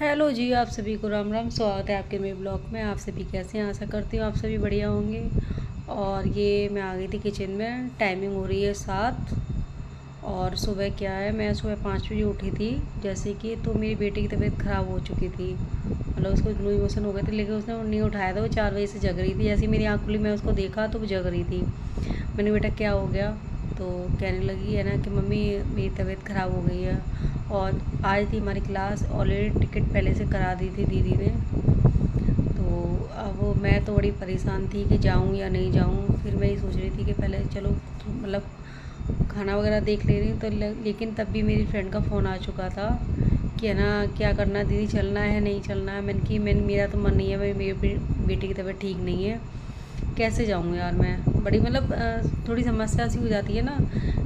Hello जी, आप सभी को राम राम। स्वागत है आपके मेरे ब्लॉग में। आप सभी कैसे हैं? आशा करती हूँ आप सभी बढ़िया होंगे। और ये मैं आ गई थी किचन में। टाइमिंग हो रही है 7। और सुबह क्या है, मैं सुबह 5 बजे उठी थी जैसे कि। तो मेरी बेटी की तबीयत ख़राब हो चुकी थी, मतलब उसको लूज मोशन हो गए थे, लेकिन उसने नहीं उठाया था। वो 4 बजे से जग रही थी। जैसे ही मेरी आँख खुली मैं उसको देखा तो वो जग रही थी। मैंने, बेटा क्या हो गया? तो कहने लगी है ना कि मम्मी मेरी तबीयत ख़राब हो गई है। और आज थी हमारी क्लास, ऑलरेडी टिकट पहले से करा दी थी दीदी ने। तो अब मैं तो बड़ी परेशान थी कि जाऊँ या नहीं जाऊँ। फिर मैं ये सोच रही थी कि पहले चलो मतलब खाना वगैरह देख ले रही हूँ। तो लेकिन तब भी मेरी फ्रेंड का फ़ोन आ चुका था कि है ना क्या करना दीदी, चलना है नहीं चलना है। मैंने कि मेरा तो मन नहीं है, मेरी बेटी की तबीयत ठीक नहीं है, कैसे जाऊँ यार मैं। बड़ी मतलब थोड़ी समस्या सी हो जाती है ना,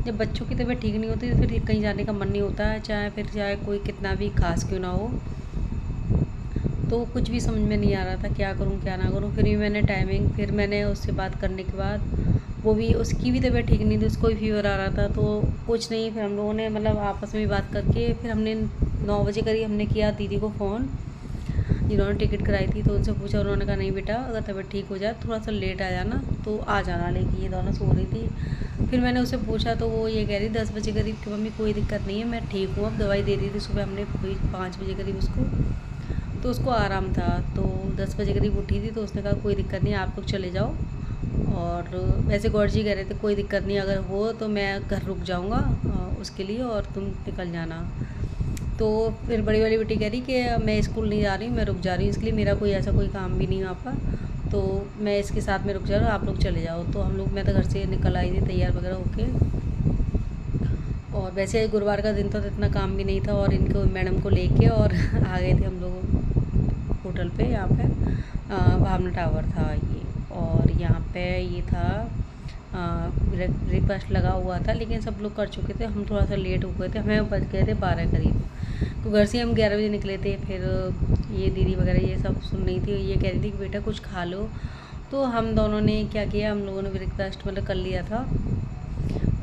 जब बच्चों की तबीयत ठीक नहीं होती तो फिर कहीं जाने का मन नहीं होता है, चाहे कोई कितना भी खास क्यों ना हो। तो कुछ भी समझ में नहीं आ रहा था क्या करूँ क्या ना करूँ। फिर भी मैंने उससे बात करने के बाद, वो भी, उसकी भी तबीयत ठीक नहीं थी, उसको भी फीवर आ रहा था। तो कुछ नहीं, फिर हम लोगों ने मतलब आपस में बात करके फिर हमने 9 बजे करीब हमने किया दीदी को फ़ोन, जिन्होंने टिकट कराई थी। तो उनसे पूछा, उन्होंने कहा नहीं बेटा, अगर तबीयत ठीक हो जाए थोड़ा सा लेट आ जाना तो आ जाना। लेकिन ये दोनों सो रही थी। फिर मैंने उससे पूछा तो वो ये कह रही 10 बजे करीब कि मम्मी कोई दिक्कत नहीं है, मैं ठीक हूँ। अब दवाई दे दी थी सुबह हमने 5 बजे करीब उसको, तो उसको आराम था। तो 10 बजे करीब उठी थी। तो उसने कहा कोई दिक्कत नहीं, आप लोग चले जाओ। और वैसे गौर जी कह रहे थे कोई दिक्कत नहीं, अगर हो तो मैं घर रुक जाऊँगा उसके लिए, और तुम निकल जाना। तो फिर बड़ी वाली बेटी कह रही कि मैं स्कूल नहीं जा रही हूँ, मैं रुक जा रही हूँ, इसलिए मेरा कोई ऐसा कोई काम भी नहीं है वहाँ पर, तो मैं इसके साथ में रुक जा रहा हूँ, आप लोग चले जाओ। तो हम लोग, मैं तो घर से निकल आई थी तैयार वगैरह होके। और वैसे गुरुवार का दिन था तो इतना काम भी नहीं था, और इनको मैडम को लेके और आ गए थे हम लोग होटल पे। यहाँ पे भावना टावर था ये, और यहाँ पे ये था ब्रेकफास्ट लगा हुआ था, लेकिन सब लोग कर चुके थे। हम थोड़ा सा लेट हो गए थे, हमें बज गए थे 12 करीब। तो घर से हम 11 बजे निकले थे। फिर ये दीदी वगैरह ये सब सुन रही थी, ये कह रही थी कि बेटा कुछ खा लो। तो हम दोनों ने क्या किया, हम लोगों ने ब्रेकफास्ट मतलब कर लिया था।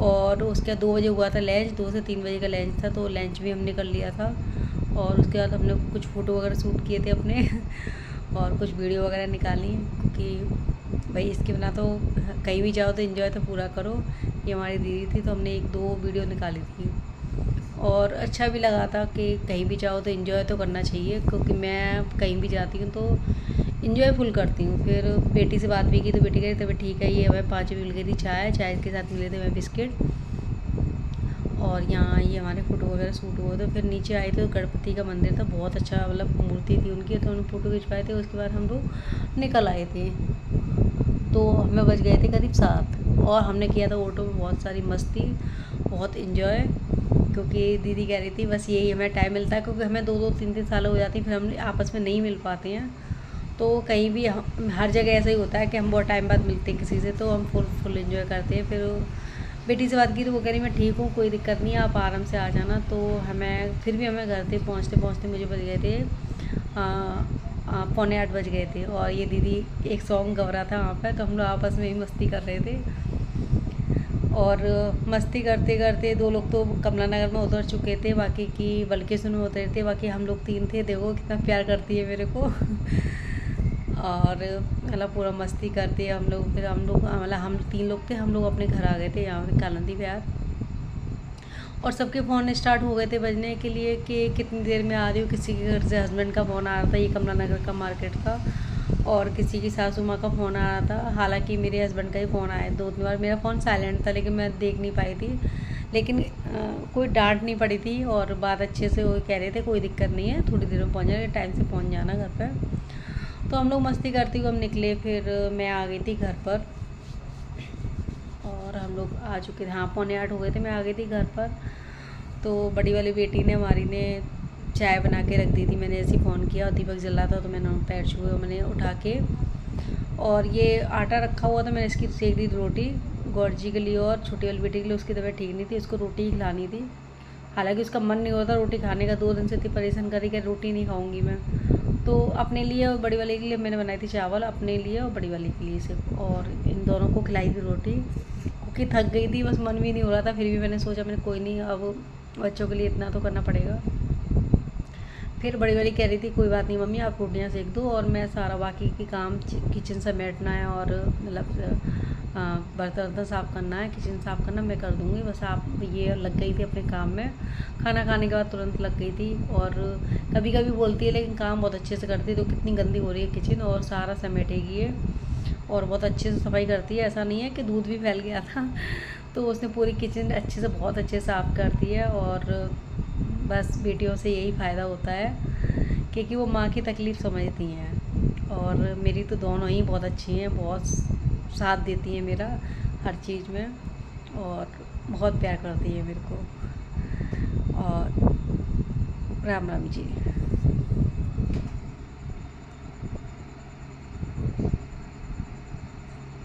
और उसके बाद 2 बजे हुआ था लंच, 2 से 3 बजे का लंच था, तो लंच भी हमने कर लिया था। और उसके बाद हमने कुछ फ़ोटो वगैरह शूट किए थे अपने और कुछ वीडियो वगैरह निकाली, क्योंकि भाई इसके बिना तो कहीं भी जाओ तो एंजॉय तो पूरा करो। ये हमारी दीदी थी तो हमने 1-2 वीडियो निकाली थी। और अच्छा भी लगा था कि कहीं भी जाओ तो एंजॉय तो करना चाहिए, क्योंकि मैं कहीं भी जाती हूँ तो एंजॉय फुल करती हूँ। फिर बेटी से बात भी की तो बेटी कह रही तभी ठीक है। ये हमें 5 मिल गई थी चाय के साथ मिले थे हमें बिस्किट। और यहाँ ये हमारे फ़ोटो वगैरह शूट हुए थे। फिर नीचे आए थे, गणपति का मंदिर था, बहुत अच्छा मतलब मूर्ति थी उनकी, तो उन्होंने फ़ोटो खिंचवाए थे। उसके बाद हम लोग निकल आए थे। तो हमें बज गए थे करीब 7, और हमने किया था ऑटो में बहुत सारी मस्ती, बहुत इन्जॉय। क्योंकि दीदी कह रही थी बस यही हमें टाइम मिलता है, क्योंकि हमें 2-2 3-3 साल हो जाती हैं, फिर हम आपस में नहीं मिल पाते हैं। तो कहीं भी हर जगह ऐसा ही होता है कि हम बहुत टाइम बाद मिलते हैं किसी से, तो हम फुल इन्जॉय करते हैं। फिर बेटी से बात की तो वो कह रही मैं ठीक हूँ, कोई दिक्कत नहीं है, आप आराम से आ जाना। तो फिर भी हमें घर से पहुँचते पहुँचते मुझे बज गए थे 7:45 बज गए थे। और ये दीदी एक सॉन्ग गा रहा था वहाँ पर, तो हम लोग आपस में ही मस्ती कर रहे थे। और मस्ती करते करते 2 लोग तो कमला नगर में उतर चुके थे, बाकी की बल्केश्वर में उतरे थे, बाकी हम लोग 3 थे। देखो कितना प्यार करती है मेरे को और मतलब पूरा मस्ती करते हम लोग। फिर हम लोग मतलब हम 3 लोग थे, हम लोग अपने घर आ गए थे यहाँ पे कालंदी बिहार। और सबके फ़ोन स्टार्ट हो गए थे बजने के लिए कि कितनी देर में आ रही हो। किसी के घर से हस्बैंड का फ़ोन आ रहा था, ये कमला नगर का मार्केट था, और किसी की सासू माँ का फ़ोन आ रहा था। हालांकि मेरे हस्बैंड का ही फ़ोन आया 2-3 बार। मेरा फ़ोन साइलेंट था, लेकिन मैं देख नहीं पाई थी। लेकिन कोई डांट नहीं पड़ी थी, और बात अच्छे से वो कह रहे थे कोई दिक्कत नहीं है, थोड़ी देर में पहुँच जाएगा, टाइम से पहुँच जाना घर पर। तो हम लोग मस्ती करते हुए हम निकले। फिर मैं आ गई थी घर पर, और हम लोग आ चुके थे, हाँ 7:45 हो गए थे, मैं आ गई थी घर पर। तो बड़ी वाली बेटी ने हमारी ने चाय बना के रख दी थी। मैंने ऐसे ही फ़ोन किया और दीपक जल रहा था, तो मैंने पैर छुए, मैंने उठा के, और ये आटा रखा हुआ था, मैंने इसकी सेक दी रोटी गौर जी के लिए। और छोटी वाली बेटी के लिए, उसकी तबीयत ठीक नहीं थी, उसको रोटी ही खिलानी थी। हालांकि उसका मन नहीं होता रोटी खाने का, 2 दिन से इतनी परेशान करी कि रोटी नहीं खाऊंगी मैं। तो अपने लिए और बड़ी वाली के लिए मैंने बनाई थी चावल, अपने लिए और बड़ी वाली के लिए सिर्फ, और इन दोनों को खिलाई थी रोटी, क्योंकि थक गई थी, बस मन भी नहीं हो रहा था। फिर भी मैंने सोचा मैंने कोई नहीं, अब बच्चों के लिए इतना तो करना पड़ेगा। फिर बड़ी वाली कह रही थी कोई बात नहीं मम्मी, आप रोटियां सेक दो और मैं सारा बाकी की काम किचन समेटना है और मतलब बर्तन वर्तन साफ़ करना है, किचन साफ़ करना मैं कर दूँगी, बस आप ये लग गई थी अपने काम में। खाना खाने के बाद तुरंत लग गई थी। और कभी कभी बोलती है लेकिन काम बहुत अच्छे से करती है। तो कितनी गंदी हो रही है किचन और सारा समेटेगी ये, और बहुत अच्छे से सफाई करती है। ऐसा नहीं है कि दूध भी फैल गया था तो उसने पूरी किचन अच्छे से बहुत अच्छे से साफ़ करती है। और बस बेटियों से यही फ़ायदा होता है क्योंकि वो माँ की तकलीफ़ समझती हैं। और मेरी तो दोनों ही बहुत अच्छी हैं, बहुत साथ देती हैं मेरा हर चीज़ में, और बहुत प्यार करती है मेरे को। और राम राम जी।